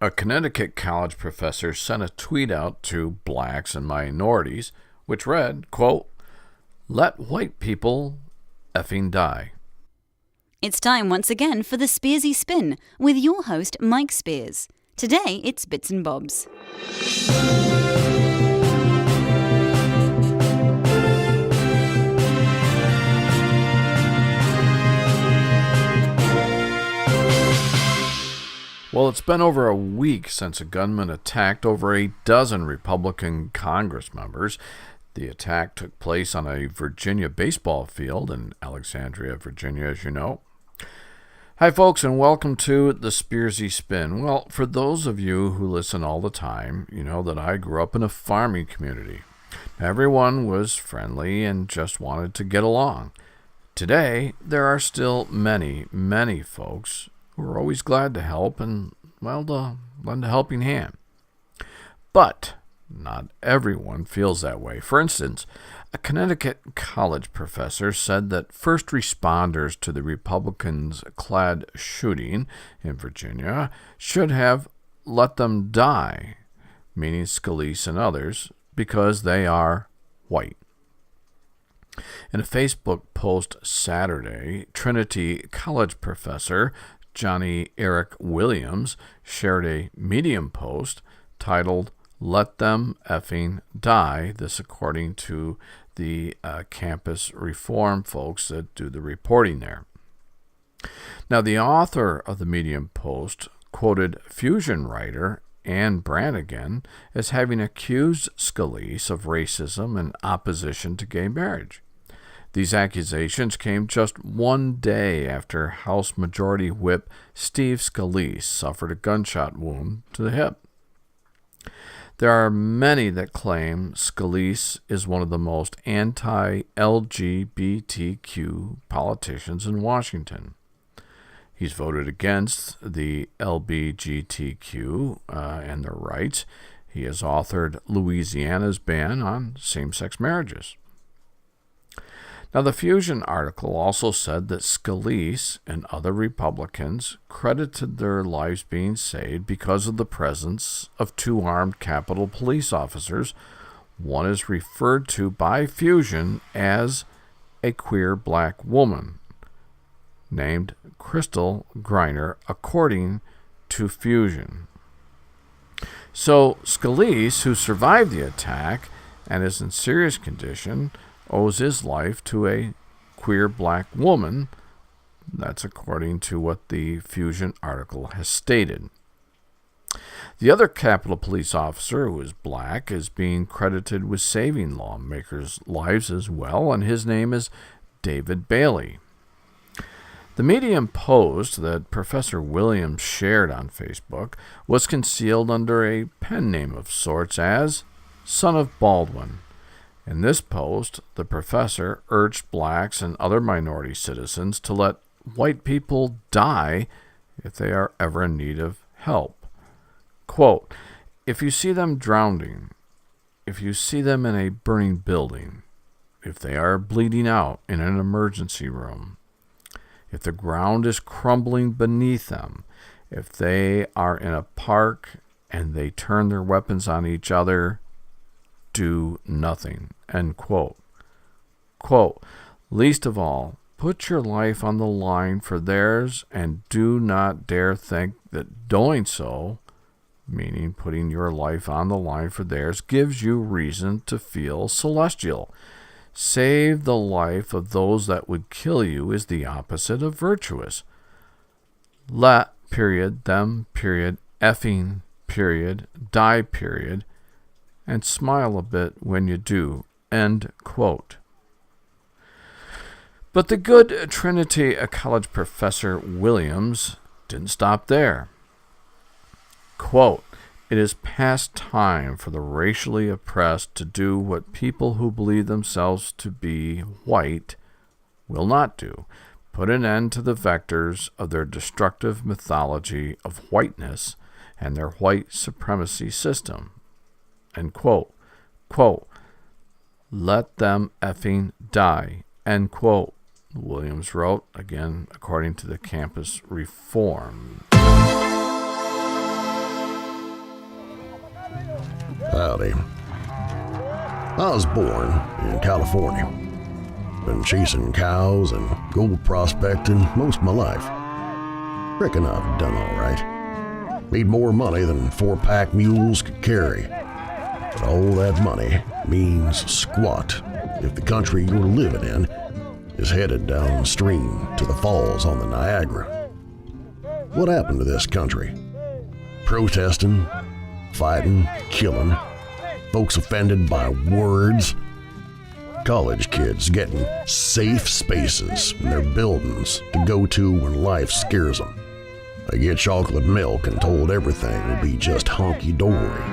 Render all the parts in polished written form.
A Connecticut college professor sent a tweet out to blacks and minorities, which read, quote, "Let white people effing die." It's time once again for the Spearsy Spin with your host, Mike Spears. Today, it's Bits and Bobs. Well, it's been over a week since a gunman attacked over a dozen Republican Congress members. The attack took place on a Virginia baseball field in Alexandria, Virginia, as you know. Hi, folks, and welcome to the Spearsy Spin. Well, for those of you who listen all the time, you know that I grew up in a farming community. Everyone was friendly and just wanted to get along. Today, there are still many, many folks who are always glad to help and, well, to lend a helping hand. But not everyone feels that way. For instance, a Connecticut college professor said that first responders to the Republicans-clad shooting in Virginia should have let them die, meaning Scalise and others, because they are white. In a Facebook post Saturday, Trinity College professor Johnny Eric Williams shared a Medium post titled, "Let Them Effing Die," this according to the campus reform folks that do the reporting there. Now, the author of the Medium post quoted Fusion writer Anne Brannigan as having accused Scalise of racism and opposition to gay marriage. These accusations came just one day after House Majority Whip Steve Scalise suffered a gunshot wound to the hip. There are many that claim Scalise is one of the most anti-LGBTQ politicians in Washington. He's voted against the LGBTQ and their rights. He has authored Louisiana's ban on same-sex marriages. Now, the Fusion article also said that Scalise and other Republicans credited their lives being saved because of the presence of two armed Capitol police officers. One is referred to by Fusion as a queer black woman named Crystal Griner, according to Fusion. So Scalise, who survived the attack and is in serious condition, owes his life to a queer black woman. That's according to what the Fusion article has stated. The other Capitol Police officer, who is black, is being credited with saving lawmakers' lives as well, and his name is David Bailey. The Medium post that Professor Williams shared on Facebook was concealed under a pen name of sorts as Son of Baldwin. In this post, the professor urged blacks and other minority citizens to let white people die if they are ever in need of help. Quote, "If you see them drowning, if you see them in a burning building, if they are bleeding out in an emergency room, if the ground is crumbling beneath them, if they are in a park and they turn their weapons on each other, do nothing." End quote. Quote, "Least of all, put your life on the line for theirs, and do not dare think that doing so," meaning putting your life on the line for theirs, "gives you reason to feel celestial. Save the life of those that would kill you is the opposite of virtuous. Let, period, them, period, effing, period, die, period, and smile a bit when you do." End quote. But the good Trinity College professor Williams didn't stop there. Quote, "It is past time for the racially oppressed to do what people who believe themselves to be white will not do. Put an end to the vectors of their destructive mythology of whiteness and their white supremacy system." End quote. Quote, "Let them effing die." End quote. Williams wrote, again, according to the campus reform. Howdy. I was born in California. Been chasing cows and gold prospecting most of my life. Reckon I've done all right. Made more money than 4-pack mules could carry. But all that money means squat if the country you're living in is headed downstream to the falls on the Niagara. What happened to this country? Protesting, fighting, killing, folks offended by words, college kids getting safe spaces in their buildings to go to when life scares them. They get chocolate milk and told everything will be just honky-dory.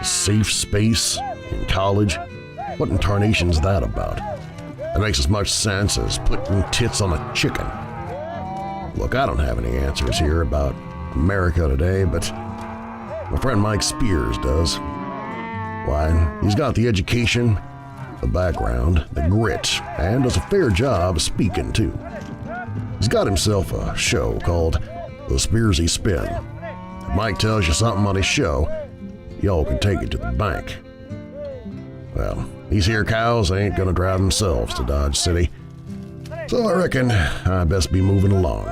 A safe space in college? What in tarnation's that about? That makes as much sense as putting tits on a chicken. Look, I don't have any answers here about America today, but my friend Mike Spears does. Why, he's got the education, the background, the grit, and does a fair job speaking too. He's got himself a show called The Spearsy Spin. If Mike tells you something on his show, y'all can take it to the bank. Well, these here cows ain't gonna drive themselves to Dodge City, so I reckon I best be moving along.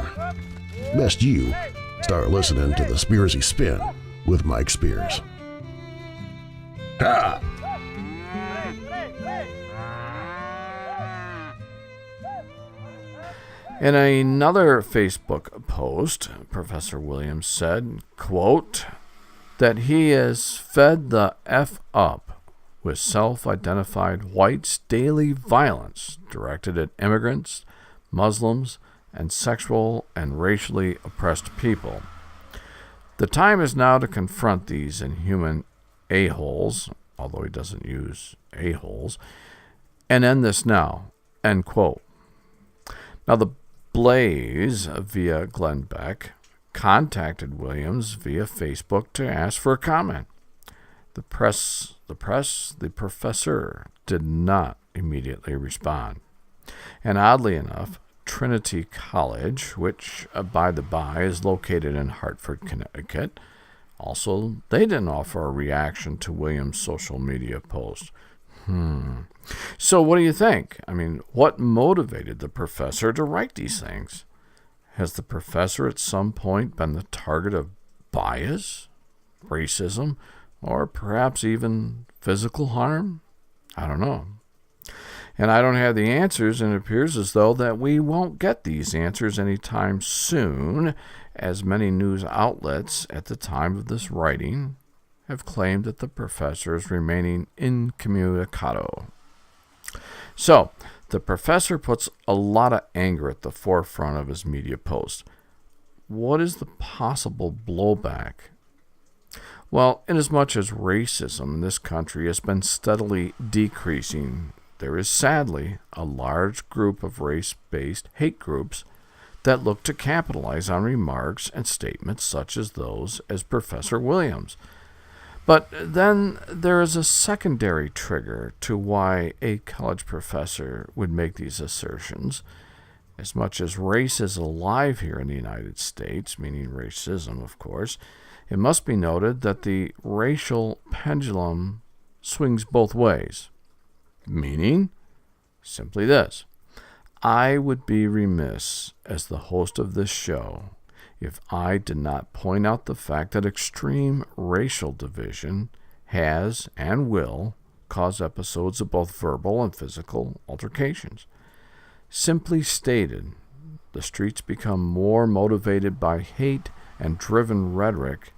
Best you start listening to The Spearsy Spin with Mike Spears. Ha! In another Facebook post, Professor Williams said, quote, that he is fed the F up with self-identified whites' daily violence directed at immigrants, Muslims, and sexual and racially oppressed people. The time is now to confront these inhuman a-holes, although he doesn't use a-holes, and end this now, end quote. Now, the Blaze, via Glenn Beck, contacted Williams via Facebook to ask for a comment. The professor did not immediately respond. And oddly enough, Trinity College, which, by the by, is located in Hartford, Connecticut, also, they didn't offer a reaction to Williams' social media post. So what do you think? I mean, what motivated the professor to write these things? Has the professor at some point been the target of bias, racism, or perhaps even physical harm? I don't know. And I don't have the answers, and it appears as though that we won't get these answers anytime soon, as many news outlets at the time of this writing have claimed that the professor is remaining incommunicado. So, the professor puts a lot of anger at the forefront of his media post. What is the possible blowback? Well, inasmuch as racism in this country has been steadily decreasing, there is sadly a large group of race-based hate groups that look to capitalize on remarks and statements such as those as Professor Williams. But then there is a secondary trigger to why a college professor would make these assertions. As much as race is alive here in the United States, meaning racism, of course, it must be noted that the racial pendulum swings both ways. Meaning, simply this: I would be remiss as the host of this show if I did not point out the fact that extreme racial division has and will cause episodes of both verbal and physical altercations. Simply stated, the streets become more motivated by hate and driven rhetoric,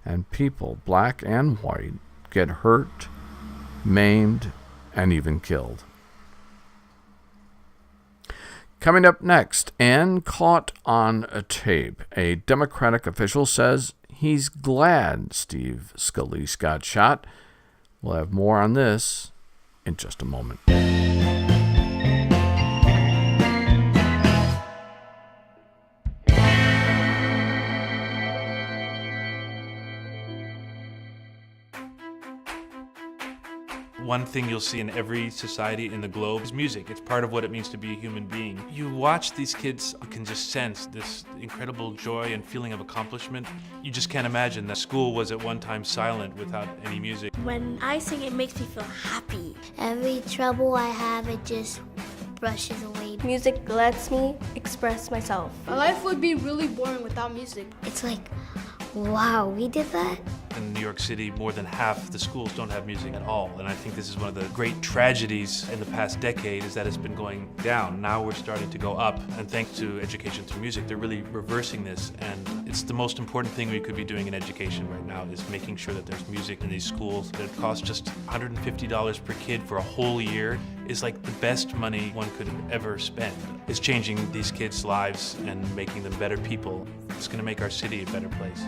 and people, black and white, get hurt, maimed, and even killed. Coming up next, and caught on a tape, a Democratic official says he's glad Steve Scalise got shot. We'll have more on this in just a moment. One thing you'll see in every society in the globe is music. It's part of what it means to be a human being. You watch these kids, you can just sense this incredible joy and feeling of accomplishment. You just can't imagine that school was at one time silent without any music. When I sing, it makes me feel happy. Every trouble I have, it just brushes away. Music lets me express myself. My life would be really boring without music. It's like, wow, we did that? In New York City, more than half the schools don't have music at all. And I think this is one of the great tragedies in the past decade is that it's been going down. Now we're starting to go up. And thanks to education through music, they're really reversing this. And it's the most important thing we could be doing in education right now is making sure that there's music in these schools. That it costs just $150 per kid for a whole year is like the best money one could ever spend. It's changing these kids' lives and making them better people. It's going to make our city a better place.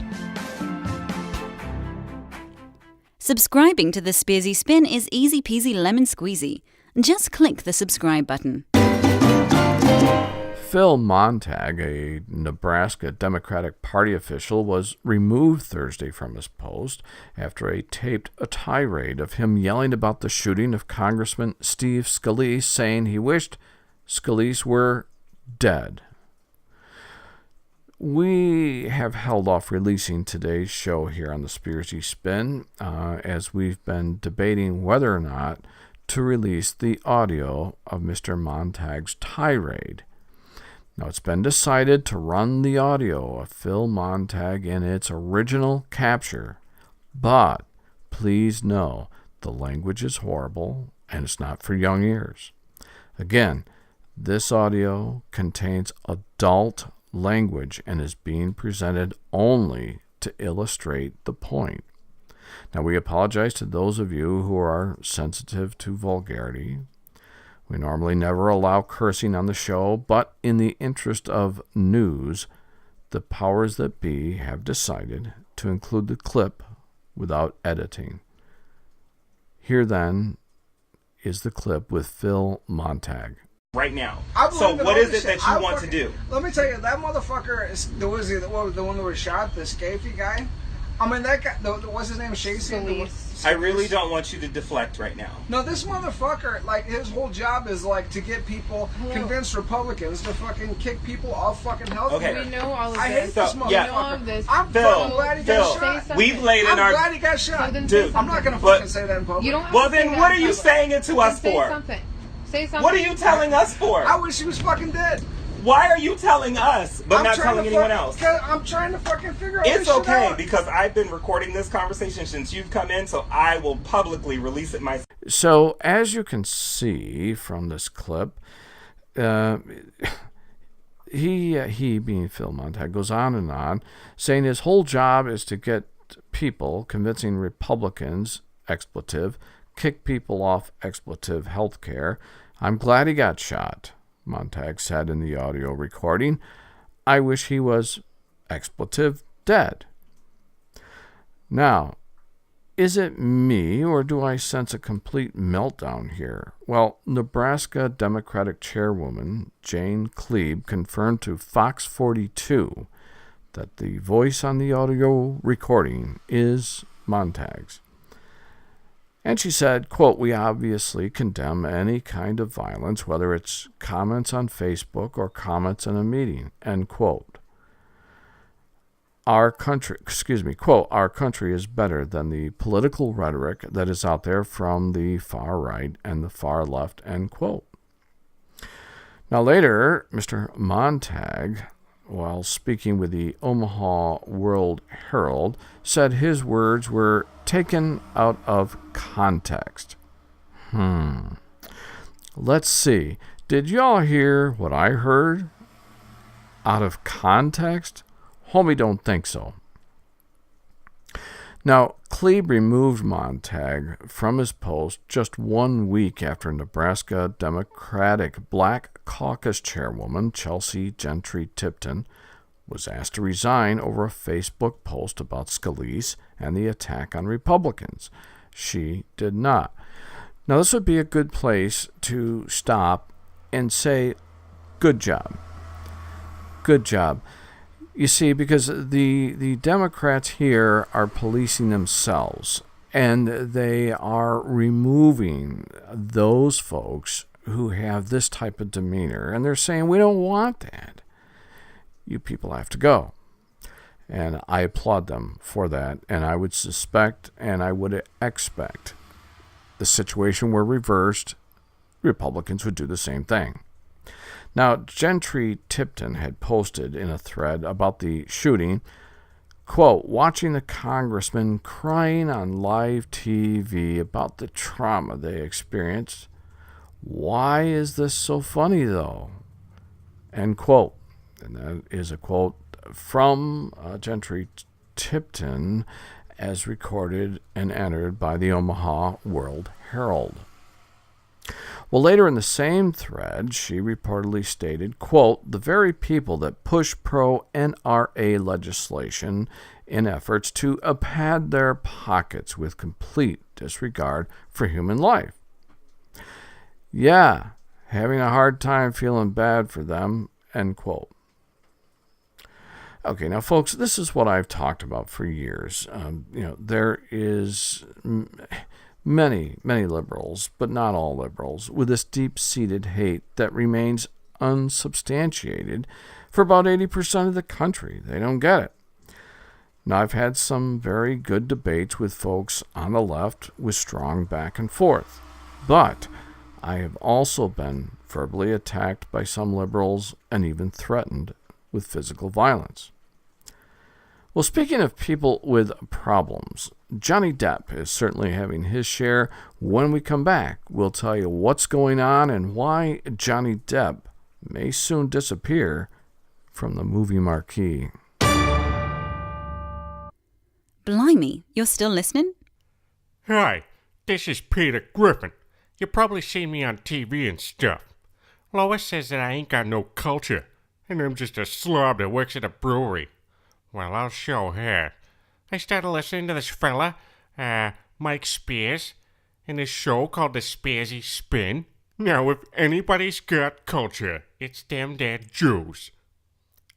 Subscribing to the Spearsy Spin is easy peasy lemon squeezy. Just click the subscribe button. Phil Montag, a Nebraska Democratic Party official, was removed Thursday from his post after a taped tirade of him yelling about the shooting of Congressman Steve Scalise, saying he wished Scalise were dead. We have held off releasing today's show here on the Spearsy Spin as we've been debating whether or not to release the audio of Mr. Montag's tirade. Now, it's been decided to run the audio of Phil Montag in its original capture, but please know the language is horrible and it's not for young ears. Again, this audio contains adult language and is being presented only to illustrate the point. Now, we apologize to those of you who are sensitive to vulgarity. We normally never allow cursing on the show, but in the interest of news, the powers that be have decided to include the clip without editing. Here, then, is the clip with Phil Montag. Right now. So what is it that you want to do? Let me tell you, that motherfucker is the one that was shot, the Scafey guy. I mean, that guy, what's his name, Scalise? I really don't want you to deflect right now. No, this motherfucker, like, his whole job is, like, to get people, convince Republicans to fucking kick people off fucking health care. Okay. We know all of this. I hate this motherfucker. Yeah. We know all of this. I'm Phil, fucking glad he got shot. we've laid in I'm our... glad he got shot. So then Dude, say I'm not gonna but- fucking say that in public. You don't have Well, to say then that what in are you public. saying it to us Say for? something. Say something. What are you telling us for? I wish he was fucking dead. Why are you telling us, but not telling anyone else? I'm trying to fucking figure out It's this shit okay, out. because I've been recording this conversation since you've come in, so I will publicly release it myself. So, as you can see from this clip, he being Phil Montag, goes on, saying his whole job is to get people, convincing Republicans, expletive, kick people off expletive health care. I'm glad he got shot, Montag said in the audio recording. I wish he was, expletive, dead. Now, is it me, or do I sense a complete meltdown here? Well, Nebraska Democratic Chairwoman Jane Klebe confirmed to Fox 42 that the voice on the audio recording is Montag's. And she said, quote, "We obviously condemn any kind of violence, whether it's comments on Facebook or comments in a meeting," end quote. Our country is better than the political rhetoric that is out there from the far right and the far left, end quote. Now later, Mr. Montag, while speaking with the Omaha World Herald, said his words were taken out of context. Let's see. Did y'all hear what I heard? Out of context? Homie, don't think so. Now, Klebe removed Montag from his post just 1 week after Nebraska Democratic Black Caucus Chairwoman Chelsea Gentry Tipton was asked to resign over a Facebook post about Scalise and the attack on Republicans. She did not. Now, this would be a good place to stop and say, good job. Good job. You see, because the Democrats here are policing themselves. And they are removing those folks who have this type of demeanor. And they're saying, we don't want that. You people have to go. And I applaud them for that. And I would suspect and I would expect the situation were reversed, Republicans would do the same thing. Now, Gentry Tipton had posted in a thread about the shooting, quote, watching the congressman crying on live TV about the trauma they experienced. Why is this so funny, though? End quote. And that is a quote from Gentry Tipton as recorded and entered by the Omaha World Herald. Well, later in the same thread, she reportedly stated, quote, the very people that push pro-NRA legislation in efforts to pad their pockets with complete disregard for human life. Yeah, having a hard time feeling bad for them, end quote. Okay, now, folks, this is what I've talked about for years. There is many liberals, but not all liberals, with this deep-seated hate that remains unsubstantiated for about 80% of the country. They don't get it. Now, I've had some very good debates with folks on the left with strong back and forth, but I have also been verbally attacked by some liberals and even threatened with physical violence. Well, speaking of people with problems, Johnny Depp is certainly having his share. When we come back, we'll tell you what's going on and why Johnny Depp may soon disappear from the movie marquee. Blimey, you're still listening? Hi, this is Peter Griffin. You probably seen me on TV and stuff. Lois says that I ain't got no culture, and I'm just a slob that works at a brewery. Well, I'll show her. I started listening to this fella, Mike Spears, in this show called the Spearsy Spin. Now, if anybody's got culture, it's them there Jews.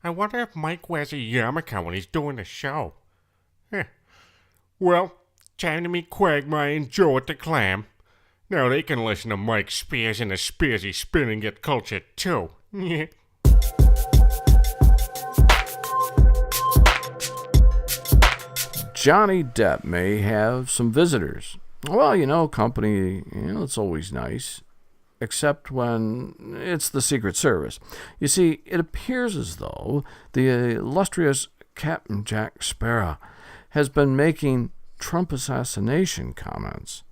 I wonder if Mike wears a yarmulke when he's doing the show. Well, time to meet Quagmire and Joe at the Clam. Now they can listen to Mike Spears and the Spearsy Spin and get culture too. Johnny Depp may have some visitors. Well, company, it's always nice, except when it's the Secret Service. You see, it appears as though the illustrious Captain Jack Sparrow has been making Trump assassination comments.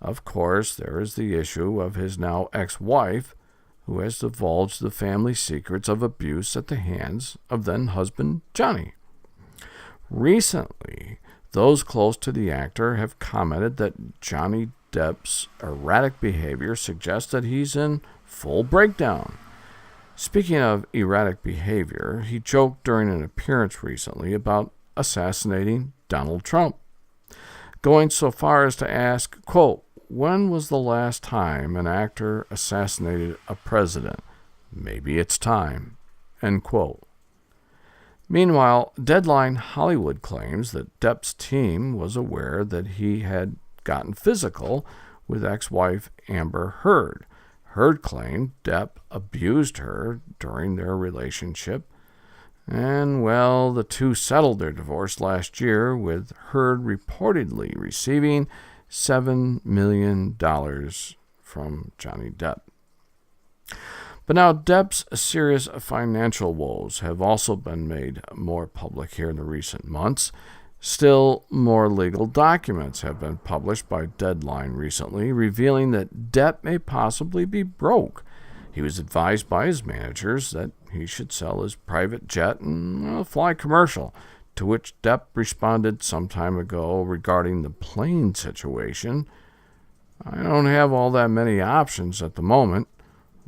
Of course, there is the issue of his now ex-wife, who has divulged the family secrets of abuse at the hands of then-husband Johnny. Recently, those close to the actor have commented that Johnny Depp's erratic behavior suggests that he's in full breakdown. Speaking of erratic behavior, he joked during an appearance recently about assassinating Donald Trump, going so far as to ask, quote, when was the last time an actor assassinated a president? Maybe it's time, end quote. Meanwhile, Deadline Hollywood claims that Depp's team was aware that he had gotten physical with ex-wife Amber Heard. Heard claimed Depp abused her during their relationship. And, well, the two settled their divorce last year, with Heard reportedly receiving $7 million from Johnny Depp. But now Depp's serious financial woes have also been made more public here in the recent months. Still more legal documents have been published by Deadline recently, revealing that Depp may possibly be broke. He was advised by his managers that he should sell his private jet and fly commercial, to which Depp responded some time ago regarding the plane situation. I don't have all that many options at the moment.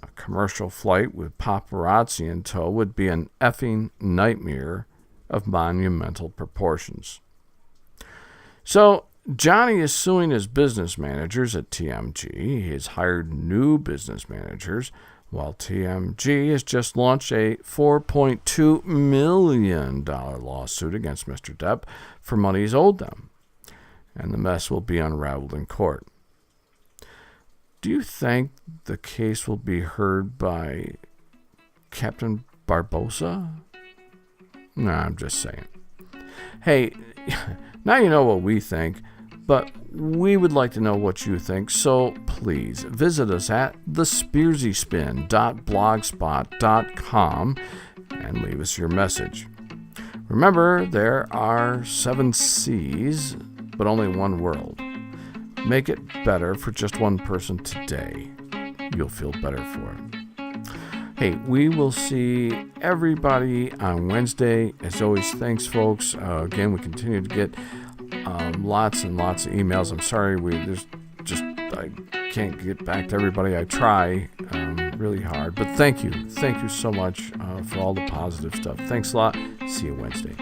A commercial flight with paparazzi in tow would be an effing nightmare of monumental proportions. So, Johnny is suing his business managers at TMG. He has hired new business managers, while TMG has just launched a $4.2 million lawsuit against Mr. Depp for monies owed them. and the mess will be unraveled in court. Do you think the case will be heard by Captain Barbosa? No, I'm just saying. Hey, now you know what we think, but we would like to know what you think, so please visit us at thespearsyspin.blogspot.com and leave us your message. Remember, there are 7 seas, but only one world. Make it better for just one person today. You'll feel better for it. Hey, we will see everybody on Wednesday. As always, thanks, folks. Again, we continue to get lots and lots of emails. I'm sorry, I can't get back to everybody. I try really hard, but thank you so much for all the positive stuff. Thanks a lot. See you Wednesday.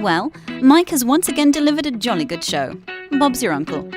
Well, Mike has once again delivered a jolly good show. Bob's your uncle.